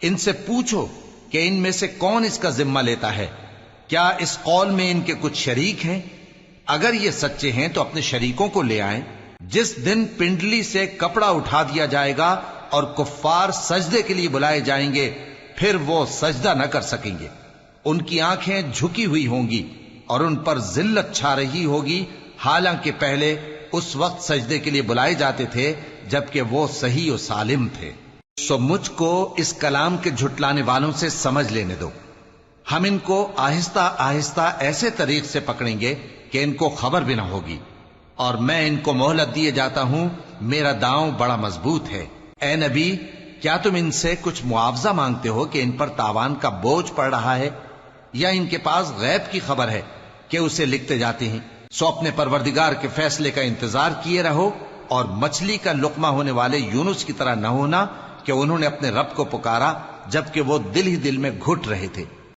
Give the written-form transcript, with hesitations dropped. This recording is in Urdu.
ان سے پوچھو کہ ان میں سے کون اس کا ذمہ لیتا ہے؟ کیا اس قول میں ان کے کچھ شریک ہیں؟ اگر یہ سچے ہیں تو اپنے شریکوں کو لے آئیں۔ جس دن پنڈلی سے کپڑا اٹھا دیا جائے گا اور کفار سجدے کے لیے بلائے جائیں گے، پھر وہ سجدہ نہ کر سکیں گے۔ ان کی آنکھیں جھکی ہوئی ہوں گی اور ان پر ذلت چھا رہی ہوگی، حالانکہ پہلے اس وقت سجدے کے لیے بلائے جاتے تھے جبکہ وہ صحیح و سالم تھے۔ سو مجھ کو اس کلام کے جھٹلانے والوں سے سمجھ لینے دو۔ ہم ان کو آہستہ آہستہ ایسے طریق سے پکڑیں گے کہ ان کو خبر بھی نہ ہوگی، اور میں ان کو مہلت دیے جاتا ہوں، میرا داؤں بڑا مضبوط ہے۔ اے نبی، کیا تم ان سے کچھ معاوضہ مانگتے ہو کہ ان پر تاوان کا بوجھ پڑ رہا ہے، یا ان کے پاس غیب کی خبر ہے کہ اسے لکھتے جاتے ہیں؟ سو اپنے پروردگار کے فیصلے کا انتظار کیے رہو، اور مچھلی کا لقمہ ہونے والے یونس کی طرح نہ ہونا کہ انہوں نے اپنے رب کو پکارا جبکہ وہ دل ہی دل میں گھٹ رہے تھے۔